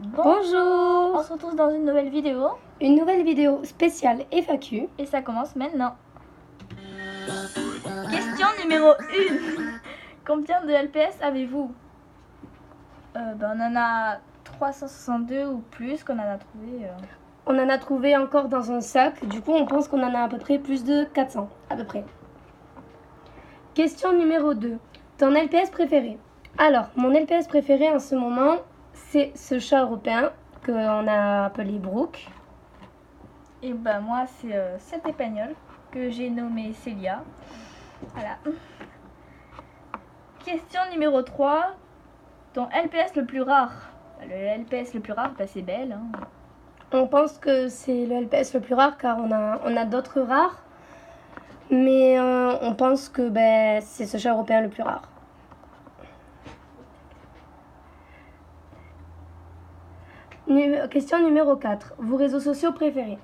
Bonjour. On se retrouve dans une nouvelle vidéo Une nouvelle vidéo spéciale FAQ. et ça commence maintenant. Question numéro 1. Combien de LPS avez-vous? On en a 362 ou plus qu'on en a trouvé. On en a trouvé encore dans un sac, du coup on pense qu'on en a à peu près plus de 400, à peu près. Question numéro 2. Ton LPS préféré? Alors, mon LPS préféré en ce moment, c'est ce chat européen qu'on a appelé Brooke. Et moi c'est cette espagnole que j'ai nommée Célia. Voilà. Question numéro 3. Ton LPS le plus rare? Le LPS le plus rare, c'est Belle. Hein. On pense que c'est le LPS le plus rare car on a d'autres rares. Mais on pense que c'est ce chat européen le plus rare. Question numéro 4. Vos réseaux sociaux préférés?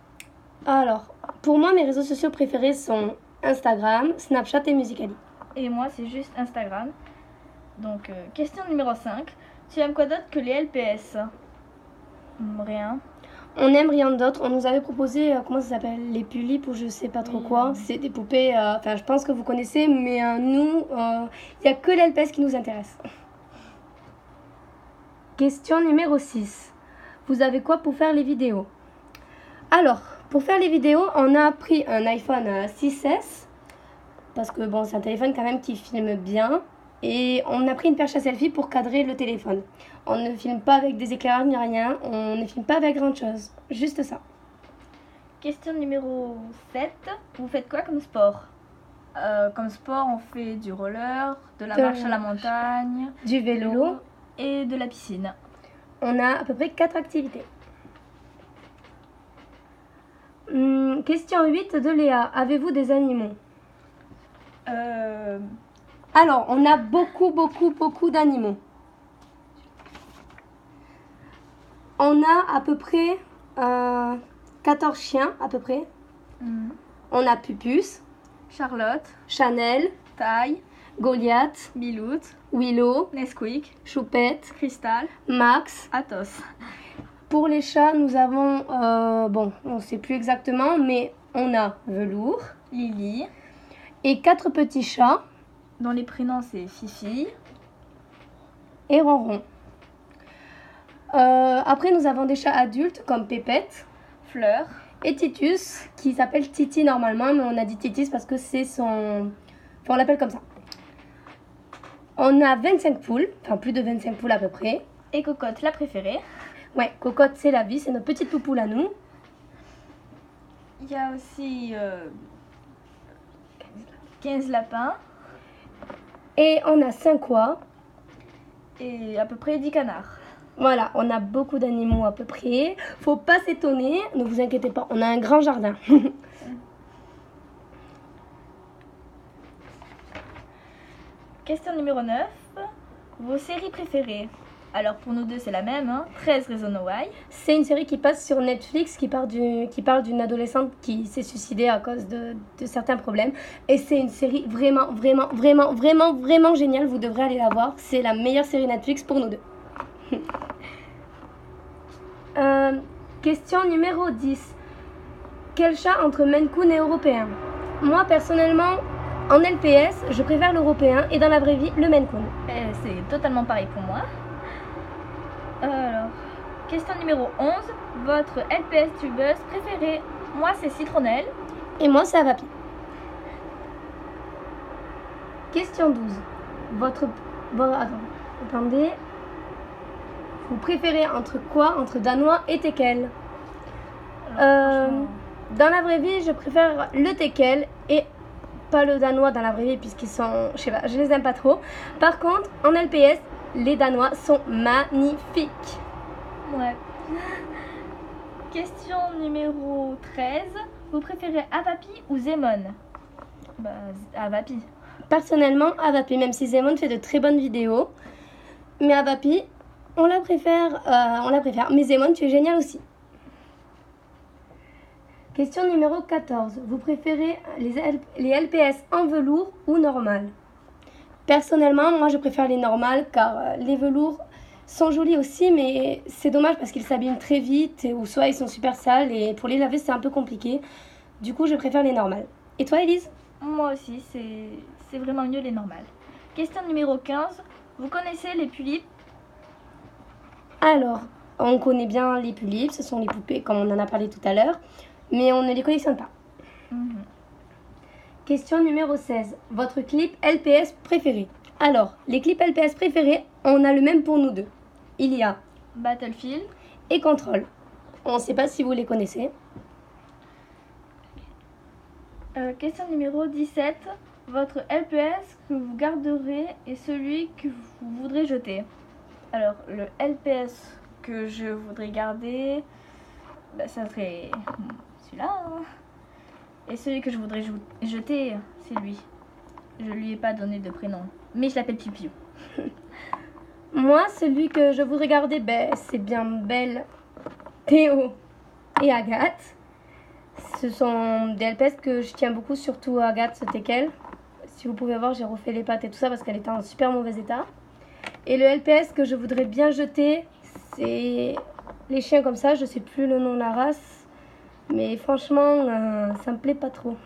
Alors, pour moi, mes réseaux sociaux préférés sont Instagram, Snapchat et Musical.ly. Et moi, c'est juste Instagram. Donc, question numéro 5. Tu aimes quoi d'autre que les LPS? Rien. On n'aime rien d'autre. On nous avait proposé, comment ça s'appelle? Les Pulip ou je sais pas trop quoi. C'est des poupées, je pense que vous connaissez, mais nous, il n'y a que les LPS qui nous intéressent. Question numéro 6. Vous avez quoi pour faire les vidéos? Alors, pour faire les vidéos, on a pris un iPhone 6S. Parce que c'est un téléphone quand même qui filme bien. Et on a pris une perche à selfie pour cadrer le téléphone. On ne filme pas avec des éclairages ni rien. On ne filme pas avec grand chose. Juste ça. Question numéro 7. Vous faites quoi comme sport? Comme sport, on fait du roller, de la marche à la montagne, du vélo et de la piscine. On a à peu près 4 activités. Question 8 de Léa. Avez-vous des animaux? Alors, on a beaucoup d'animaux. On a à peu près 14 chiens, à peu près. On a Pupus, Charlotte, Chanel, Taille, Goliath, Bilout, Willow, Nesquik, Choupette, Cristal, Max. Athos. Pour les chats, nous avons, on ne sait plus exactement, mais on a Velours, Lily, et 4 petits chats, dont les prénoms c'est Fifi et Ronron. Après, nous avons des chats adultes comme Pépette, Fleur et Titus, qui s'appelle Titi normalement, mais on a dit Titus parce que c'est son... on l'appelle comme ça. On a 25 poules, plus de 25 poules à peu près. Et Cocotte, la préférée. Ouais, Cocotte, c'est la vie, c'est notre petite poupoule à nous. Il y a aussi 15 lapins. Et on a 5 oies. Et à peu près 10 canards. Voilà, on a beaucoup d'animaux à peu près. Faut pas s'étonner, ne vous inquiétez pas, on a un grand jardin. Question numéro 9. Vos séries préférées? Alors pour nous deux c'est la même, 13 Reasons Why. C'est une série qui passe sur Netflix qui parle d'une adolescente qui s'est suicidée à cause de certains problèmes. Et c'est une série vraiment géniale, vous devrez aller la voir. C'est la meilleure série Netflix pour nous deux. Question numéro 10. Quel chat entre Maine Coon et Européen? Moi personnellement, en LPS, je préfère l'Européen et dans la vraie vie, le Maine Coon. C'est totalement pareil pour moi. Alors, question numéro 11. Votre LPS tubeuse préférée? Moi c'est Citronnelle. Et moi c'est Avapi. Question 12. Attendez. Vous préférez entre quoi? Entre Danois et Teckel? Dans la vraie vie, je préfère le Teckel et pas le Danois dans la vraie vie puisqu'ils sont, je les aime pas trop. Par contre, en LPS, les Danois sont magnifiques. Ouais. Question numéro 13. Vous préférez Avapi ou Zemon? Avapi. Personnellement, Avapi, même si Zemon fait de très bonnes vidéos. Mais Avapi, on la préfère. Mais Zemon, tu es génial aussi. Question numéro 14. Vous préférez les LPS en velours ou normal? Personnellement, moi je préfère les normales car les velours, sont jolis aussi, mais c'est dommage parce qu'ils s'abîment très vite ou soit ils sont super sales et pour les laver c'est un peu compliqué. Du coup, je préfère les normales. Et toi, Elise? Moi aussi, c'est vraiment mieux les normales. Question numéro 15. Vous connaissez les tulipes? Alors, on connaît bien les tulipes, ce sont les poupées comme on en a parlé tout à l'heure, mais on ne les collectionne pas. Question numéro 16. Votre clip LPS préféré? Alors, les clips LPS préférés, on a le même pour nous deux. Il y a Battlefield et Control. On ne sait pas si vous les connaissez. Question numéro 17. Votre LPS que vous garderez et celui que vous voudrez jeter. Alors, le LPS que je voudrais garder, ça serait celui-là. Et celui que je voudrais jeter, c'est lui. Je lui ai pas donné de prénom, mais je l'appelle Pipiou. Moi, celui que je voudrais garder, c'est bien Belle, Théo et Agathe. Ce sont des LPS que je tiens beaucoup, surtout Agathe, c'était qu'elle. Si vous pouvez voir, j'ai refait les pattes et tout ça parce qu'elle était en super mauvais état. Et le LPS que je voudrais bien jeter, c'est les chiens comme ça, je sais plus le nom de la race. Mais franchement, ça me plaît pas trop.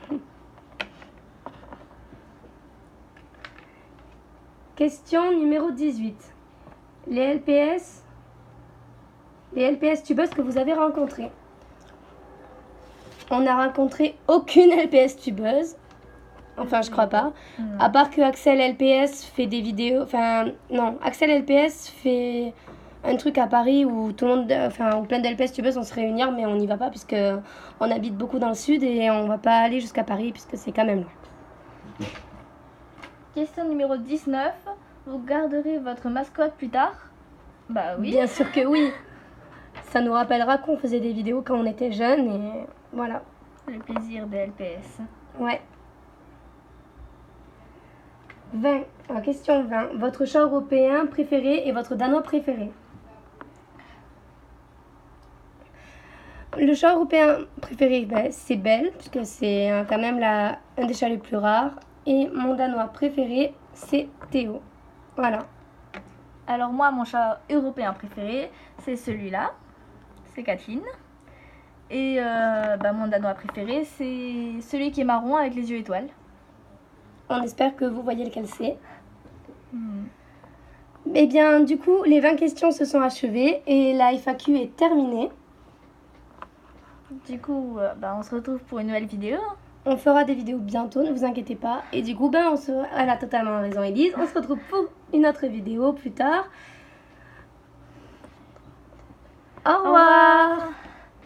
Question numéro 18. Les LPS tubeuses que vous avez rencontrées. On n'a rencontré aucune LPS tubeuse. Enfin, je crois pas. À part que Axel LPS fait des vidéos. Enfin, non. Axel LPS fait un truc à Paris où tout le monde. Enfin, où plein d'LPS tubeuses vont se réunir, mais on n'y va pas puisque on habite beaucoup dans le sud et on va pas aller jusqu'à Paris puisque c'est quand même loin. Question numéro 19. Vous garderez votre mascotte plus tard? Bah oui. Bien sûr que oui. Ça nous rappellera qu'on faisait des vidéos quand on était jeunes et voilà. Le plaisir de LPS. Ouais. 20. Question 20. Votre chat européen préféré et votre danois préféré? Le chat européen préféré, c'est Belle, puisque c'est quand même un des chats les plus rares. Et mon danois préféré, c'est Théo. Voilà. Alors moi, mon chat européen préféré, c'est celui-là. C'est Kathleen. Et mon danois préféré, c'est celui qui est marron avec les yeux étoiles. On espère que vous voyez lequel c'est. Eh bien, du coup, les 20 questions se sont achevées et la FAQ est terminée. Du coup, on se retrouve pour une nouvelle vidéo. On fera des vidéos bientôt, ne vous inquiétez pas. Et du coup, elle a totalement raison, Elise. On se retrouve pour une autre vidéo plus tard. Au revoir.